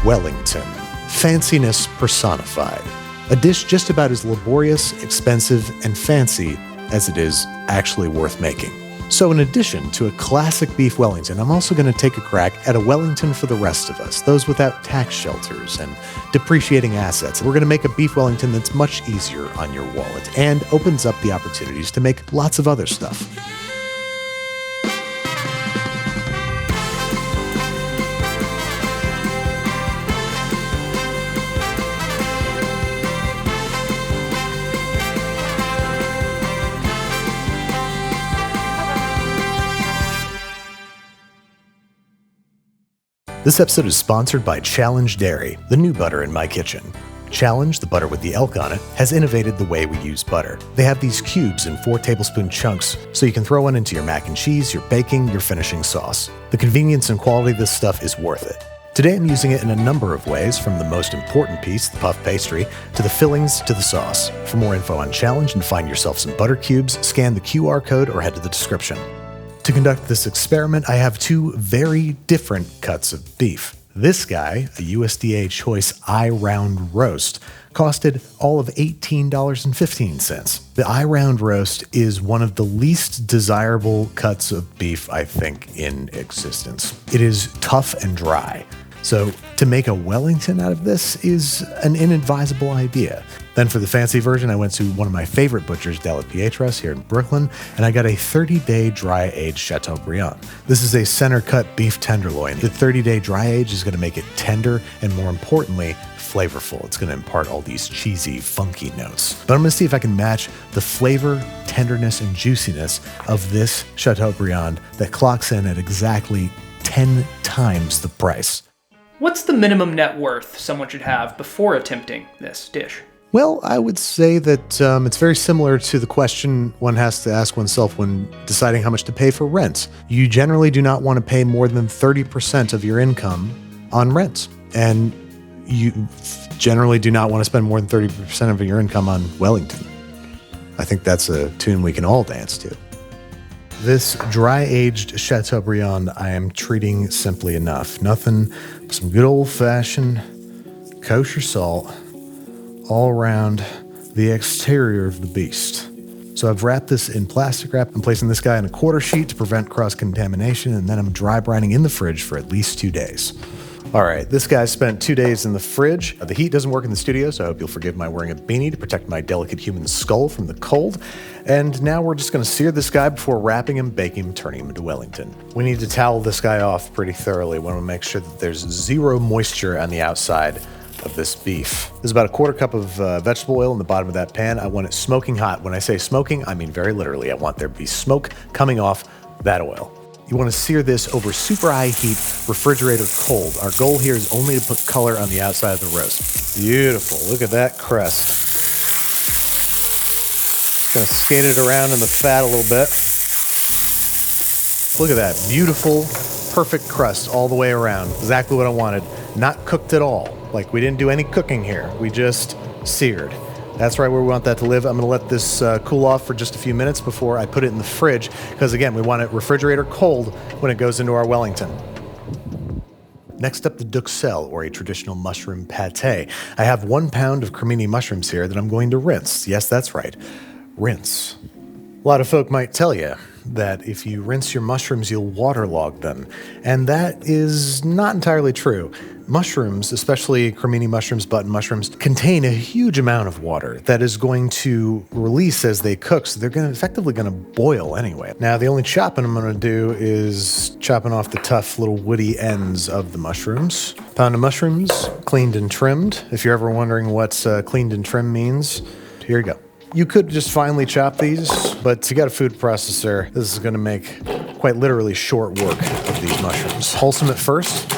Wellington. Fanciness personified. A dish just about as laborious, expensive, and fancy as it is actually worth making. So in addition to a classic beef Wellington, I'm also going to take a crack at a Wellington for the rest of us, those without tax shelters and depreciating assets. We're going to make a beef Wellington that's much easier on your wallet and opens up the opportunities to make lots of other stuff. This episode is sponsored by Challenge Dairy, the new butter in my kitchen. Challenge, the butter with the elk on it, has innovated the way we use butter. They have these cubes in 4 tablespoon chunks, so you can throw one into your mac and cheese, your baking, your finishing sauce. The convenience and quality of this stuff is worth it. Today I'm using it in a number of ways, from the most important piece, the puff pastry, to the fillings to the sauce. For more info on Challenge and find yourself some butter cubes, scan the QR code or head to the description. To conduct this experiment, I have 2 very different cuts of beef. This guy, a USDA Choice I-Round Roast, costed all of $18.15. The I-Round Roast is one of the least desirable cuts of beef, I think, in existence. It is tough and dry. So to make a Wellington out of this is an inadvisable idea. Then for the fancy version, I went to one of my favorite butchers, Della Pietra's here in Brooklyn, and I got a 30-day dry-aged Chateaubriand. This is a center-cut beef tenderloin. The 30-day dry age is going to make it tender and, more importantly, flavorful. It's going to impart all these cheesy, funky notes. But I'm going to see if I can match the flavor, tenderness, and juiciness of this Chateaubriand that clocks in at exactly 10 times the price. What's the minimum net worth someone should have before attempting this dish? Well, I would say that it's very similar to the question one has to ask oneself when deciding how much to pay for rent. You generally do not want to pay more than 30% of your income on rent. And you generally do not want to spend more than 30% of your income on Wellington. I think that's a tune we can all dance to. This dry-aged Chateaubriand I am treating simply enough. Nothing but some good old-fashioned kosher salt all around the exterior of the beast. So I've wrapped this in plastic wrap. I'm placing this guy in a quarter sheet to prevent cross-contamination, and then I'm dry brining in the fridge for at least 2 days. All right, this guy spent 2 days in the fridge. The heat doesn't work in the studio, so I hope you'll forgive my wearing a beanie to protect my delicate human skull from the cold. And now we're just gonna sear this guy before wrapping him, baking him, turning him into Wellington. We need to towel this guy off pretty thoroughly. We want to make sure that there's zero moisture on the outside of this beef. There's about a quarter cup of vegetable oil in the bottom of that pan. I want it smoking hot. When I say smoking, I mean very literally. I want there to be smoke coming off that oil. You want to sear this over super high heat, refrigerator cold. Our goal here is only to put color on the outside of the roast. Beautiful. Look at that crust. Gonna skate it around in the fat a little bit. Look at that. Beautiful, perfect crust all the way around. Exactly what I wanted. Not cooked at all. Like, we didn't do any cooking here. We just seared. That's right where we want that to live. I'm going to let this cool off for just a few minutes before I put it in the fridge, because again, we want it refrigerator cold when it goes into our Wellington. Next up, the duxelles, or a traditional mushroom pate. I have 1 pound of cremini mushrooms here that I'm going to rinse. Yes, that's right. Rinse. A lot of folk might tell you that if you rinse your mushrooms, you'll waterlog them. And that is not entirely true. Mushrooms, especially cremini mushrooms, button mushrooms, contain a huge amount of water that is going to release as they cook, so they're effectively going to boil anyway. Now, the only chopping I'm going to do is chopping off the tough little woody ends of the mushrooms. Pound of mushrooms, cleaned and trimmed. If you're ever wondering what cleaned and trimmed means, here you go. You could just finely chop these, but to get a food processor, this is going to make quite literally short work of these mushrooms. Wholesome at first.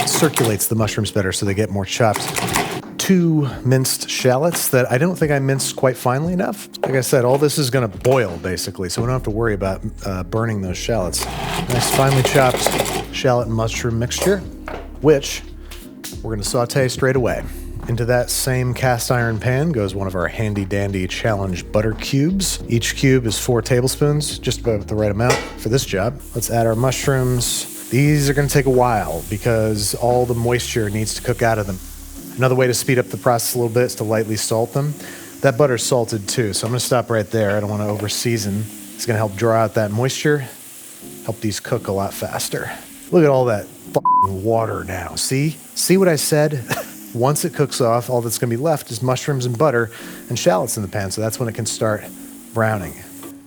Circulates the mushrooms better so they get more chopped. 2 minced shallots that I don't think I minced quite finely enough. Like I said, all this is going to boil basically, so we don't have to worry about burning those shallots. Nice finely chopped shallot and mushroom mixture, which we're going to saute straight away. Into that same cast iron pan goes one of our handy dandy Challenge butter cubes. Each cube is 4 tablespoons, just about the right amount for this job. Let's add our mushrooms. These are going to take a while because all the moisture needs to cook out of them. Another way to speed up the process a little bit is to lightly salt them. That butter's salted too, so I'm going to stop right there. I don't want to over season. It's going to help draw out that moisture, help these cook a lot faster. Look at all that f***ing water now. See what I said? Once it cooks off, all that's going to be left is mushrooms and butter and shallots in the pan, so that's when it can start browning.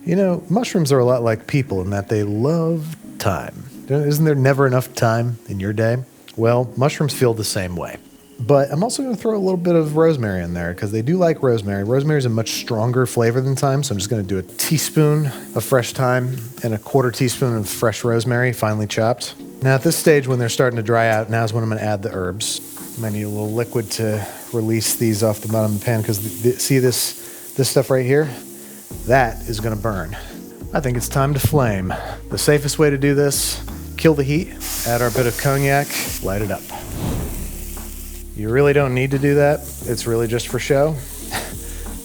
You know, mushrooms are a lot like people in that they love time. Isn't there never enough time in your day? Well, mushrooms feel the same way. But I'm also going to throw a little bit of rosemary in there because they do like rosemary. Rosemary is a much stronger flavor than thyme, so I'm just going to do a teaspoon of fresh thyme and a quarter teaspoon of fresh rosemary, finely chopped. Now at this stage, when they're starting to dry out, now is when I'm going to add the herbs. I might need a little liquid to release these off the bottom of the pan because see this stuff right here? That is going to burn. I think it's time to flame. The safest way to do this, kill the heat, add our bit of cognac, light it up. You really don't need to do that. It's really just for show.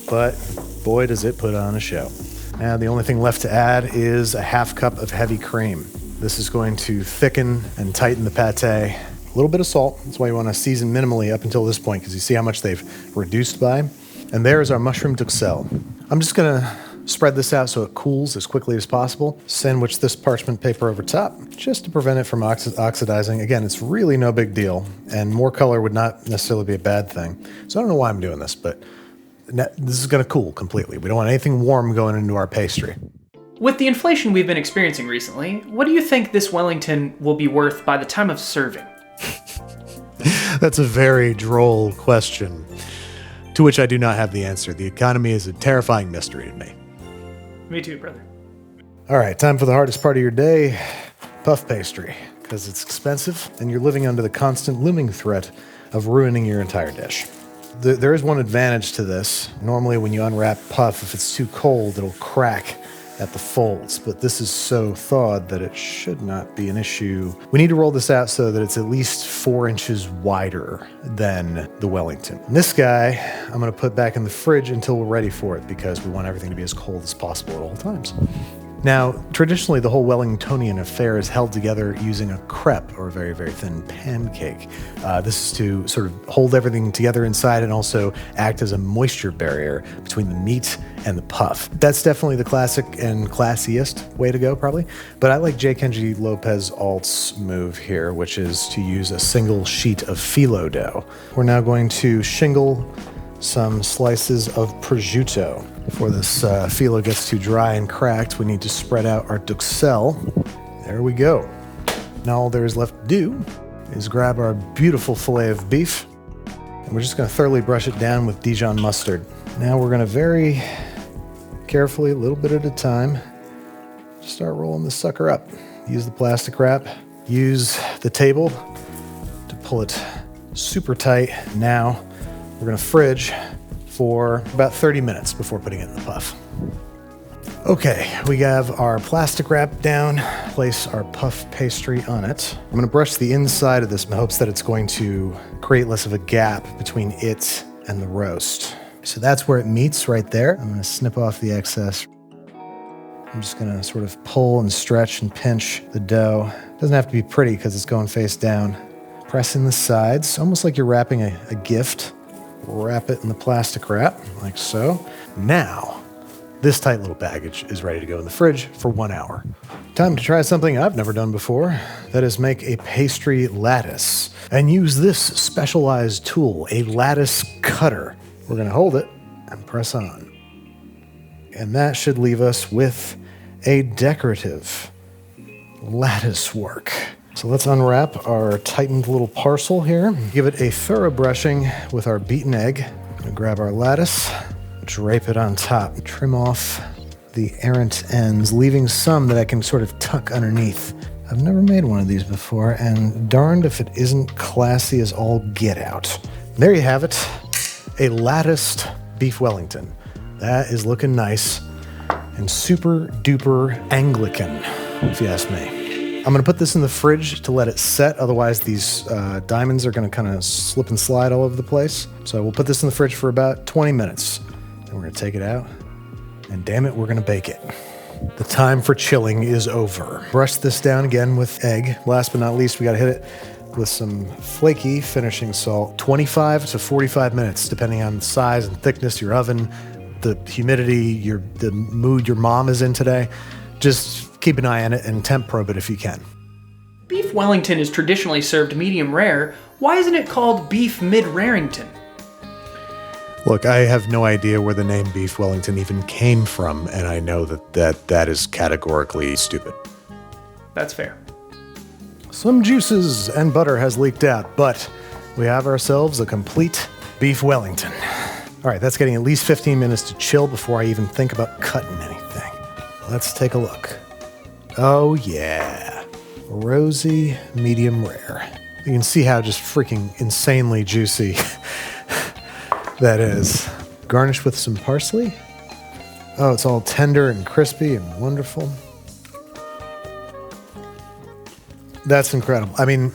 But boy, does it put on a show. Now the only thing left to add is a half cup of heavy cream. This is going to thicken and tighten the pate. A little bit of salt. That's why you want to season minimally up until this point because you see how much they've reduced by. And there's our mushroom duxelles. I'm just going to spread this out so it cools as quickly as possible. Sandwich this parchment paper over top just to prevent it from oxidizing. Again, it's really no big deal, and more color would not necessarily be a bad thing. So I don't know why I'm doing this, but this is going to cool completely. We don't want anything warm going into our pastry. With the inflation we've been experiencing recently, what do you think this Wellington will be worth by the time of serving? That's a very droll question, to which I do not have the answer. The economy is a terrifying mystery to me. Me too, brother. All right, time for the hardest part of your day, puff pastry, because it's expensive and you're living under the constant looming threat of ruining your entire dish. There is one advantage to this. Normally when you unwrap puff, if it's too cold, it'll crack at the folds, but this is so thawed that it should not be an issue. We need to roll this out so that it's at least 4 inches wider than the Wellington. And this guy, I'm gonna put back in the fridge until we're ready for it because we want everything to be as cold as possible at all times. Now, traditionally, the whole Wellingtonian affair is held together using a crepe, or a very, very thin pancake. This is to sort of hold everything together inside and also act as a moisture barrier between the meat and the puff. That's definitely the classic and classiest way to go, probably. But I like J. Kenji Lopez Alt's move here, which is to use a single sheet of phyllo dough. We're now going to shingle some slices of prosciutto. Before this phyllo gets too dry and cracked, we need to spread out our duxelles. There we go. Now all there is left to do is grab our beautiful filet of beef, and we're just going to thoroughly brush it down with Dijon mustard. Now we're going to very carefully, a little bit at a time, start rolling this sucker up. Use the plastic wrap, use the table to pull it super tight. Now we're going to fridge for about 30 minutes before putting it in the puff. Okay, we have our plastic wrap down, place our puff pastry on it. I'm going to brush the inside of this in hopes that it's going to create less of a gap between it and the roast. So that's where it meets right there. I'm going to snip off the excess. I'm just going to sort of pull and stretch and pinch the dough. It doesn't have to be pretty because it's going face down. Press in the sides, almost like you're wrapping a gift. Wrap it in the plastic wrap, like so. Now, this tight little package is ready to go in the fridge for 1 hour. Time to try something I've never done before. That is make a pastry lattice and use this specialized tool, a lattice cutter. We're gonna hold it and press on. And that should leave us with a decorative lattice work. So let's unwrap our tightened little parcel here. Give it a thorough brushing with our beaten egg. I'm gonna grab our lattice, drape it on top, trim off the errant ends, leaving some that I can sort of tuck underneath. I've never made one of these before, and darned if it isn't classy as all get out. There you have it, a latticed beef Wellington. That is looking nice and super duper Anglican, if you ask me. I'm gonna put this in the fridge to let it set, otherwise these diamonds are gonna kind of slip and slide all over the place. So we'll put this in the fridge for about 20 minutes. Then we're gonna take it out, and damn it, we're gonna bake it. The time for chilling is over. Brush this down again with egg. Last but not least, we gotta hit it with some flaky finishing salt. 25 to 45 minutes, depending on the size and thickness of your oven, the humidity, the mood your mom is in today. Just keep an eye on it and temp probe it if you can. Beef Wellington is traditionally served medium rare. Why isn't it called beef mid-Rarrington? Look, I have no idea where the name Beef Wellington even came from, and I know that is categorically stupid. That's fair. Some juices and butter has leaked out, but we have ourselves a complete Beef Wellington. All right, that's getting at least 15 minutes to chill before I even think about cutting anything. Let's take a look. Oh yeah, rosy medium rare. You can see how just freaking insanely juicy that is. Garnished with some parsley. Oh, it's all tender and crispy and wonderful. That's incredible. I mean,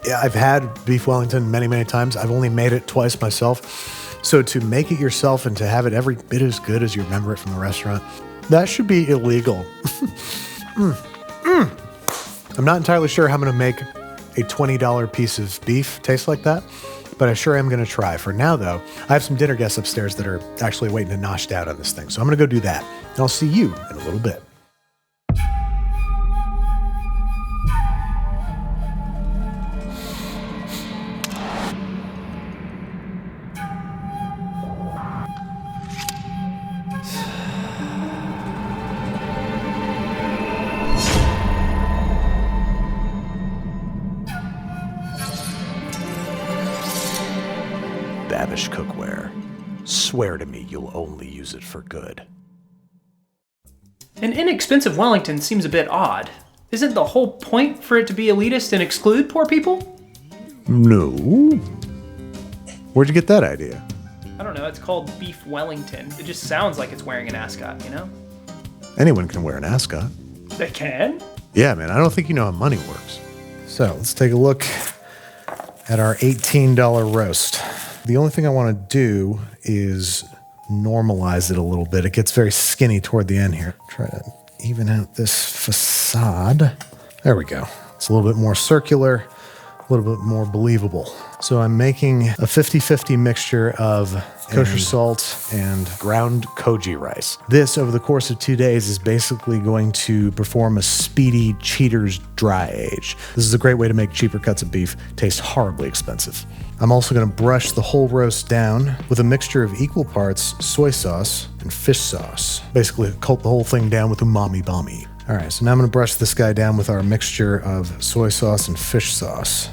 yeah, I've had Beef Wellington many, many times. I've only made it twice myself. So to make it yourself and to have it every bit as good as you remember it from the restaurant, that should be illegal. I'm not entirely sure how I'm going to make a $20 piece of beef taste like that, but I sure am going to try. For now, though, I have some dinner guests upstairs that are actually waiting to nosh out on this thing. So I'm going to go do that. And I'll see you in a little bit. Babish cookware. Swear to me you'll only use it for good. An inexpensive Wellington seems a bit odd. Isn't the whole point for it to be elitist and exclude poor people? No. Where'd you get that idea? I don't know, it's called Beef Wellington. It just sounds like it's wearing an ascot, you know? Anyone can wear an ascot. They can? Yeah, man, I don't think you know how money works. So let's take a look at our $18 roast. The only thing I want to do is normalize it a little bit. It gets very skinny toward the end here. Try to even out this facade. There we go. It's a little bit more circular, a little bit more believable. So I'm making a 50-50 mixture of kosher salt and ground koji rice. This, over the course of 2 days, is basically going to perform a speedy cheater's dry age. This is a great way to make cheaper cuts of beef taste horribly expensive. I'm also going to brush the whole roast down with a mixture of equal parts soy sauce and fish sauce. Basically, coat the whole thing down with umami bami. All right, so now I'm going to brush this guy down with our mixture of soy sauce and fish sauce.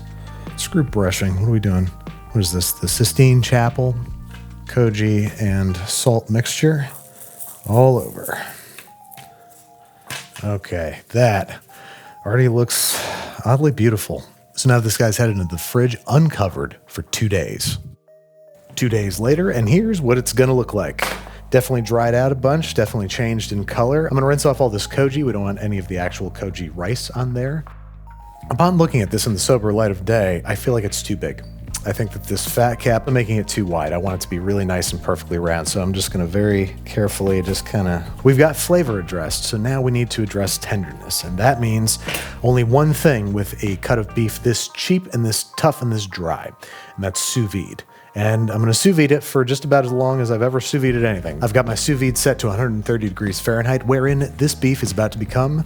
Screw brushing. What are we doing? What is this? The Sistine Chapel, koji, and salt mixture all over. Okay, that already looks oddly beautiful. So now this guy's headed into the fridge uncovered for 2 days. 2 days later, and here's what it's gonna look like. Definitely dried out a bunch, definitely changed in color. I'm gonna rinse off all this koji. We don't want any of the actual koji rice on there. Upon looking at this in the sober light of day, I feel like it's too big. I think that this fat cap, I'm making it too wide. I want it to be really nice and perfectly round. So I'm just gonna very carefully we've got flavor addressed. So now we need to address tenderness. And that means only one thing with a cut of beef this cheap and this tough and this dry, and that's sous vide. And I'm gonna sous vide it for just about as long as I've ever sous vided anything. I've got my sous vide set to 130 degrees Fahrenheit, wherein this beef is about to become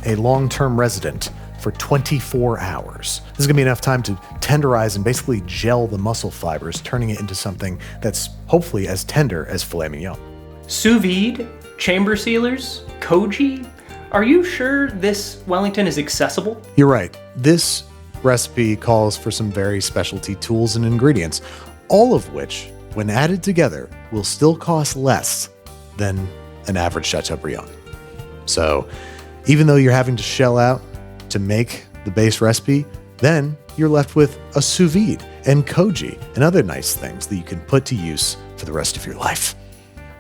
a long-term resident for 24 hours. This is gonna be enough time to tenderize and basically gel the muscle fibers, turning it into something that's hopefully as tender as filet mignon. Sous vide, chamber sealers, koji. Are you sure this Wellington is accessible? You're right. This recipe calls for some very specialty tools and ingredients, all of which, when added together, will still cost less than an average Chateaubriand. So even though you're having to shell out to make the base recipe, then you're left with a sous vide and koji and other nice things that you can put to use for the rest of your life.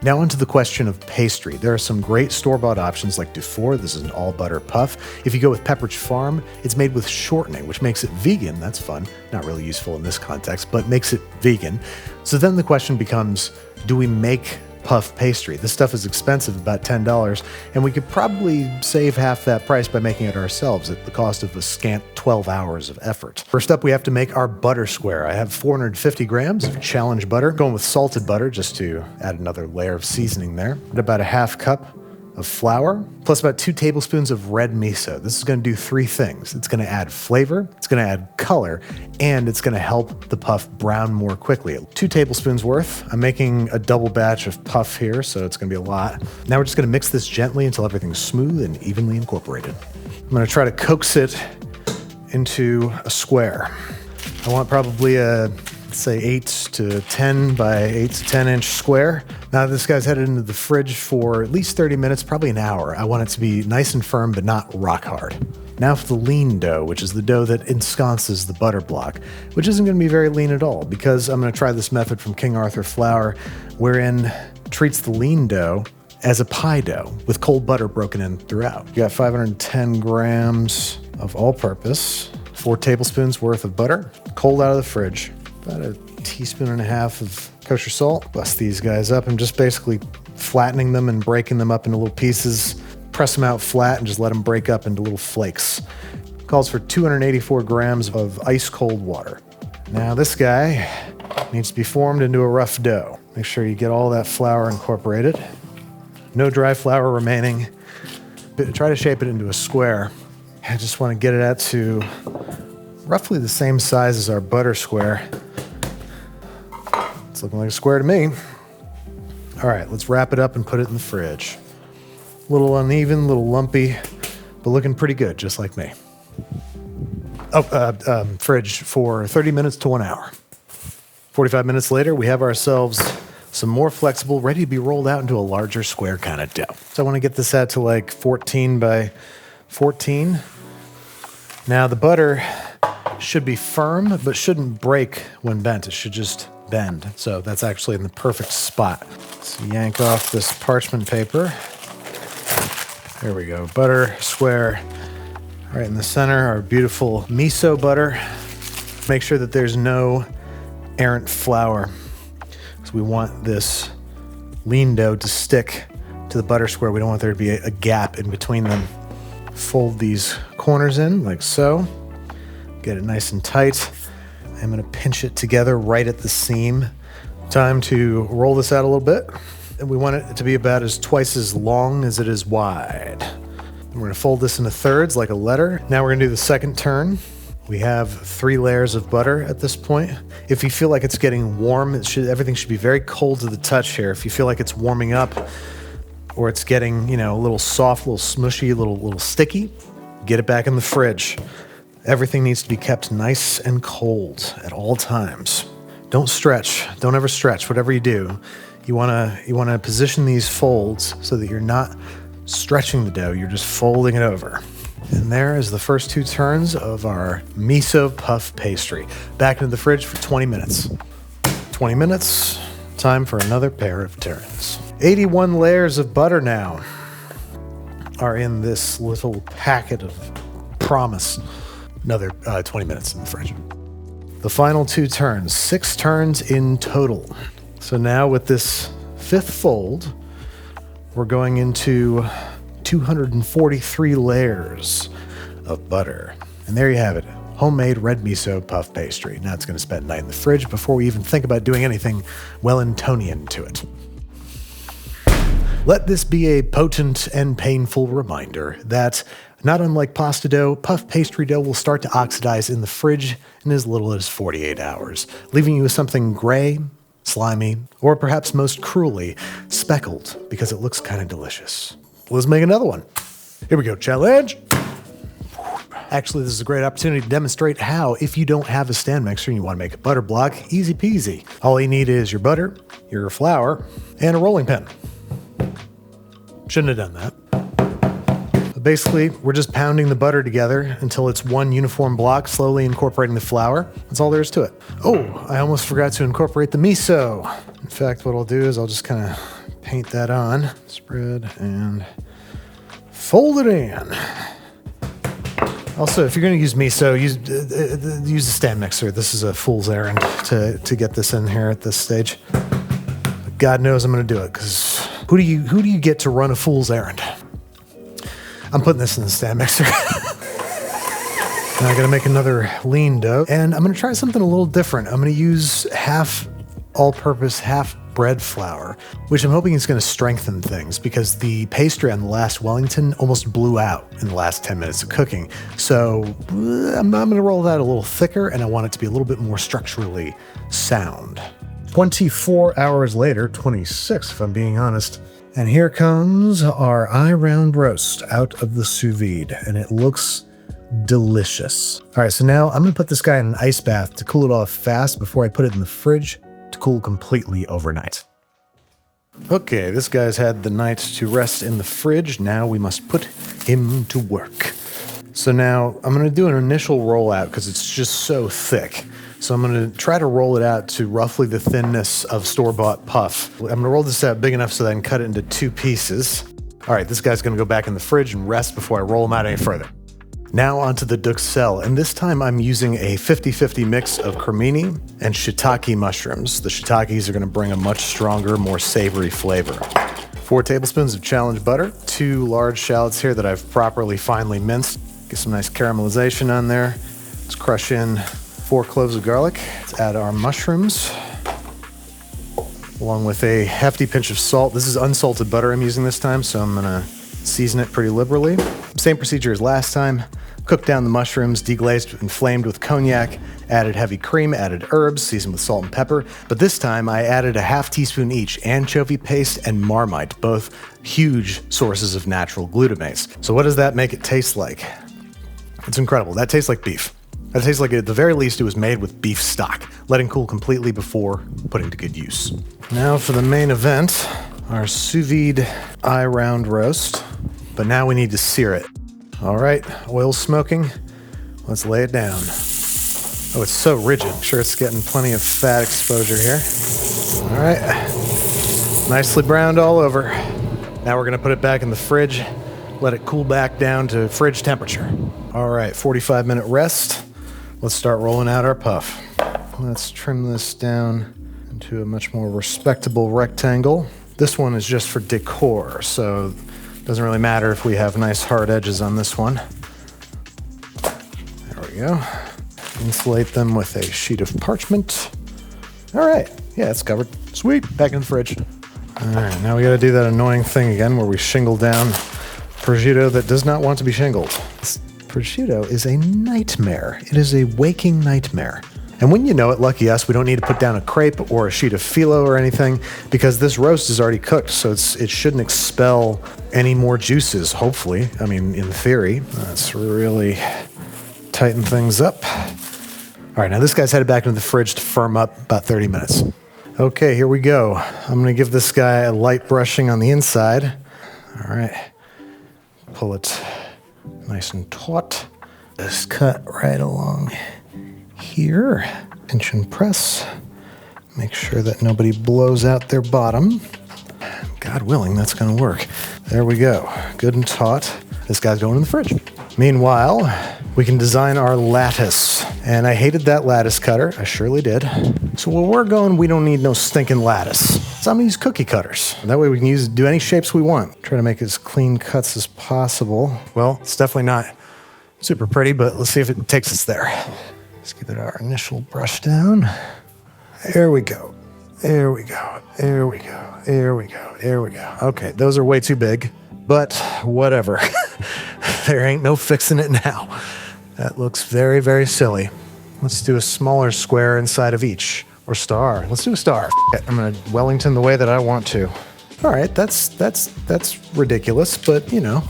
Now onto the question of pastry. There are some great store-bought options like Dufour. This is an all-butter puff. If you go with Pepperidge Farm, it's made with shortening, which makes it vegan. That's fun. Not really useful in this context, but makes it vegan. So then the question becomes, do we make puff pastry. This stuff is expensive, about $10, and we could probably save half that price by making it ourselves at the cost of a scant 12 hours of effort. First up, we have to make our butter square. I have 450 grams of challenge butter, going with salted butter just to add another layer of seasoning there. And about a half cup of flour, plus about 2 tablespoons of red miso. This is going to do 3 things. It's going to add flavor, it's going to add color, and it's going to help the puff brown more quickly. 2 tablespoons worth. I'm making a double batch of puff here, so it's going to be a lot. Now we're just going to mix this gently until everything's smooth and evenly incorporated. I'm going to try to coax it into a square. I want probably a, say, 8 to 10 by 8 to 10 inch square. Now this guy's headed into the fridge for at least 30 minutes, probably an hour. I want it to be nice and firm, but not rock hard. Now for the lean dough, which is the dough that ensconces the butter block, which isn't going to be very lean at all because I'm going to try this method from King Arthur Flour, wherein treats the lean dough as a pie dough with cold butter broken in throughout. You got 510 grams of all-purpose, 4 tablespoons worth of butter, cold out of the fridge, about a teaspoon and a half of kosher salt. Bust these guys up. I'm just basically flattening them and breaking them up into little pieces. Press them out flat and just let them break up into little flakes. Calls for 284 grams of ice cold water. Now this guy needs to be formed into a rough dough. Make sure you get all that flour incorporated. No dry flour remaining. But try to shape it into a square. I just want to get it out to roughly the same size as our butter square. It's looking like a square to me. All right, let's wrap it up and put it in the fridge. A little uneven, a little lumpy, but looking pretty good, just like me. Fridge for 30 minutes to 1 hour. 45 minutes later, we have ourselves some more flexible, ready to be rolled out into a larger square kind of dough. So I want to get this out to like 14 by 14. Now the butter should be firm, but shouldn't break when bent. It should just bend. So that's actually in the perfect spot. So yank off this parchment paper. There we go. Butter square right in the center. Our beautiful miso butter. Make sure that there's no errant flour. So we want this lean dough to stick to the butter square. We don't want there to be a gap in between them. Fold these corners in like so. Get it nice and tight. I'm going to pinch it together right at the seam. Time to roll this out a little bit. And we want it to be about twice as long as it is wide. And we're going to fold this into thirds like a letter. Now we're going to do the second turn. We have 3 layers of butter at this point. If you feel like it's getting warm, everything should be very cold to the touch here. If you feel like it's warming up or it's getting, a little soft, a little smushy, a little sticky, get it back in the fridge. Everything needs to be kept nice and cold at all times. Don't stretch. Don't ever stretch. Whatever you do, you want to position these folds so that you're not stretching the dough. You're just folding it over. And there is the first 2 turns of our miso puff pastry. Back into the fridge for 20 minutes. 20 minutes. Time for another pair of turns. 81 layers of butter now are in this little packet of promise. Another 20 minutes in the fridge. The final 2 turns, 6 turns in total. So now with this 5th fold, we're going into 243 layers of butter. And there you have it, homemade red miso puff pastry. Now it's going to spend the night in the fridge before we even think about doing anything Wellingtonian to it. Let this be a potent and painful reminder that, not unlike pasta dough, puff pastry dough will start to oxidize in the fridge in as little as 48 hours, leaving you with something gray, slimy, or perhaps most cruelly, speckled because it looks kind of delicious. Let's make another one. Here we go, challenge. Actually, this is a great opportunity to demonstrate how, if you don't have a stand mixer and you want to make a butter block, easy peasy. All you need is your butter, your flour, and a rolling pin. Shouldn't have done that. But basically, we're just pounding the butter together until it's one uniform block, slowly incorporating the flour. That's all there is to it. Oh, I almost forgot to incorporate the miso. In fact, what I'll do is I'll just kind of paint that on, spread, and fold it in. Also, if you're going to use miso, use a stand mixer. This is a fool's errand to get this in here at this stage. God knows I'm going to do it, because who do you get to run a fool's errand? I'm putting this in the stand mixer. Now I got to make another lean dough, and I'm going to try something a little different. I'm going to use half all-purpose, half bread flour, which I'm hoping is going to strengthen things, because the pastry on the last Wellington almost blew out in the last 10 minutes of cooking. So I'm going to roll that a little thicker, and I want it to be a little bit more structurally sound. 24 hours later, 26 if I'm being honest, and here comes our eye-round roast out of the sous vide, and it looks delicious. All right, so now I'm going to put this guy in an ice bath to cool it off fast before I put it in the fridge to cool completely overnight. Okay, this guy's had the night to rest in the fridge. Now we must put him to work. So now I'm going to do an initial rollout because it's just so thick. So I'm going to try to roll it out to roughly the thinness of store-bought puff. I'm going to roll this out big enough so that I can cut it into 2 pieces. All right, this guy's going to go back in the fridge and rest before I roll him out any further. Now onto the duxelles, and this time I'm using a 50-50 mix of cremini and shiitake mushrooms. The shiitakes are going to bring a much stronger, more savory flavor. 4 tablespoons of challenge butter, 2 large shallots here that I've properly finely minced. Get some nice caramelization on there. Let's crush in 4 cloves of garlic. Let's add our mushrooms, along with a hefty pinch of salt. This is unsalted butter I'm using this time, so I'm going to season it pretty liberally. Same procedure as last time. Cooked down the mushrooms, deglazed and flamed with cognac, added heavy cream, added herbs, seasoned with salt and pepper. But this time I added a half teaspoon each anchovy paste and Marmite, both huge sources of natural glutamates. So what does that make it taste like? It's incredible. That tastes like beef. That tastes like, at the very least, it was made with beef stock, letting cool completely before putting to good use. Now for the main event, our sous vide eye-round roast. But now we need to sear it. All right, oil's smoking. Let's lay it down. Oh, it's so rigid. I'm sure it's getting plenty of fat exposure here. All right, nicely browned all over. Now we're gonna put it back in the fridge, let it cool back down to fridge temperature. All right, 45-minute rest. Let's start rolling out our puff. Let's trim this down into a much more respectable rectangle. This one is just for decor, so it doesn't really matter if we have nice hard edges on this one. There we go. Insulate them with a sheet of parchment. All right, yeah, it's covered. Sweet, back in the fridge. All right, now we gotta do that annoying thing again where we shingle down prosciutto that does not want to be shingled. This prosciutto is a nightmare. It is a waking nightmare. And when you know it, lucky us, we don't need to put down a crepe or a sheet of phyllo or anything, because this roast is already cooked, so it shouldn't expel any more juices, hopefully. I mean, in theory. Let's really tighten things up. All right, now this guy's headed back into the fridge to firm up about 30 minutes. Okay, here we go. I'm gonna give this guy a light brushing on the inside. All right, pull it nice and taut. Just cut right along here, pinch and press. Make sure that nobody blows out their bottom. God willing, that's gonna work. There we go, good and taut. This guy's going in the fridge. Meanwhile, we can design our lattice. And I hated that lattice cutter, I surely did. So where we're going, we don't need no stinking lattice. So I'm gonna use cookie cutters. That way we can do any shapes we want. Try to make as clean cuts as possible. Well, it's definitely not super pretty, but let's see if it takes us there. Let's give it our initial brush down. There we go. There we go. There we go. There we go. There we go. Okay, those are way too big, but whatever. There ain't no fixing it now. That looks very, very silly. Let's do a smaller square inside of each, or star. Let's do a star. I'm gonna Wellington the way that I want to. All right, that's ridiculous, but you know,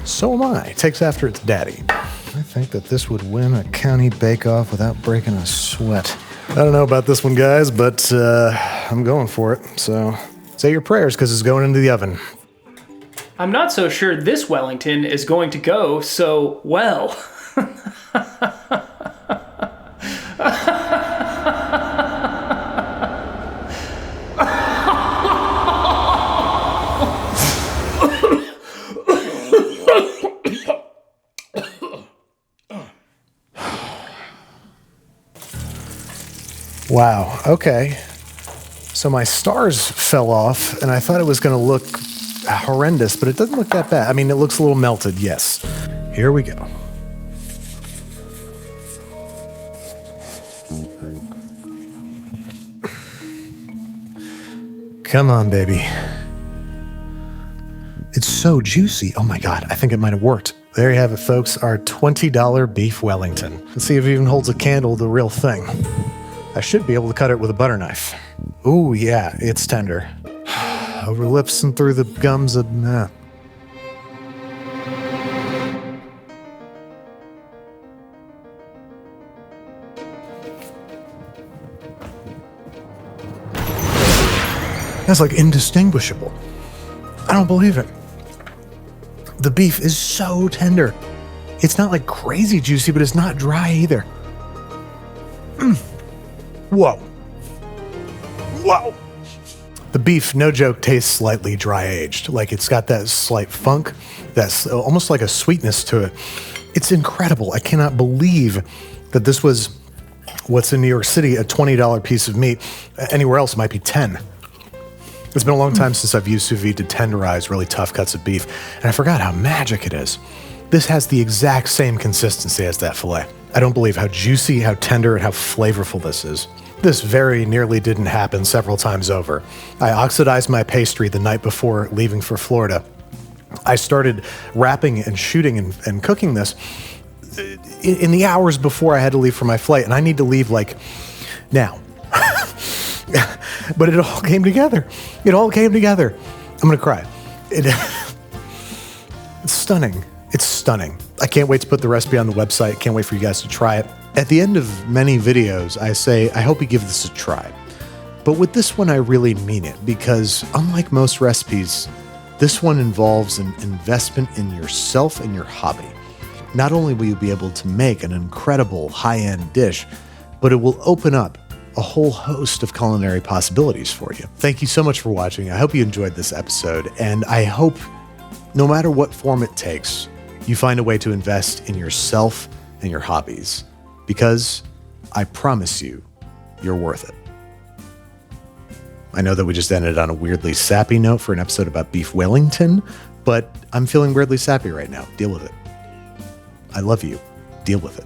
so am I. It takes after its daddy. I think that this would win a county bake-off without breaking a sweat. I don't know about this one, guys, but I'm going for it. So say your prayers, because it's going into the oven. I'm not so sure this Wellington is going to go so well. Wow, okay. So my stars fell off, and I thought it was going to look horrendous, but it doesn't look that bad. I mean, it looks a little melted, yes. Here we go. Come on, baby. It's so juicy. Oh my God, I think it might have worked. There you have it, folks, our $20 beef Wellington. Let's see if it even holds a candle to the real thing. I should be able to cut it with a butter knife. Ooh, yeah, it's tender. Over lips and through the gums of... That's like indistinguishable. I don't believe it. The beef is so tender. It's not like crazy juicy, but it's not dry either. Whoa. Whoa. The beef, no joke, tastes slightly dry aged. Like it's got that slight funk, that's almost like a sweetness to it. It's incredible. I cannot believe that this was what's in New York City, a $20 piece of meat. Anywhere else it might be 10. It's been a long time since I've used sous vide to tenderize really tough cuts of beef, and I forgot how magic it is. This has the exact same consistency as that filet. I don't believe how juicy, how tender, and how flavorful this is. This very nearly didn't happen several times over. I oxidized my pastry the night before leaving for Florida. I started wrapping and shooting and cooking this in the hours before I had to leave for my flight, and I need to leave like now. But it all came together. It all came together. I'm going to cry. It's stunning. It's stunning. I can't wait to put the recipe on the website. Can't wait for you guys to try it. At the end of many videos, I say, I hope you give this a try. But with this one, I really mean it because unlike most recipes, this one involves an investment in yourself and your hobby. Not only will you be able to make an incredible high-end dish, but it will open up a whole host of culinary possibilities for you. Thank you so much for watching. I hope you enjoyed this episode, and I hope no matter what form it takes, you find a way to invest in yourself and your hobbies, because I promise you, you're worth it. I know that we just ended on a weirdly sappy note for an episode about beef Wellington, but I'm feeling weirdly sappy right now. Deal with it. I love you. Deal with it.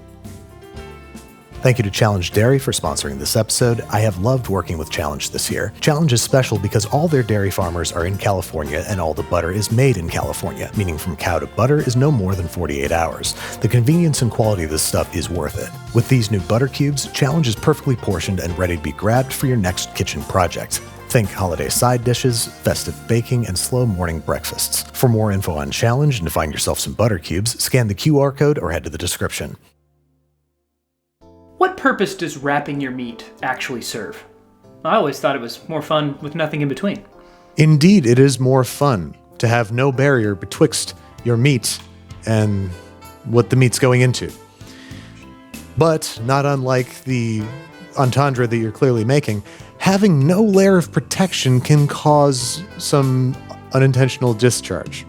Thank you to Challenge Dairy for sponsoring this episode. I have loved working with Challenge this year. Challenge is special because all their dairy farmers are in California and all the butter is made in California, meaning from cow to butter is no more than 48 hours. The convenience and quality of this stuff is worth it. With these new butter cubes, Challenge is perfectly portioned and ready to be grabbed for your next kitchen project. Think holiday side dishes, festive baking, and slow morning breakfasts. For more info on Challenge and to find yourself some butter cubes, scan the QR code or head to the description. What purpose does wrapping your meat actually serve? I always thought it was more fun with nothing in between. Indeed, it is more fun to have no barrier betwixt your meat and what the meat's going into. But, not unlike the entendre that you're clearly making, having no layer of protection can cause some unintentional discharge.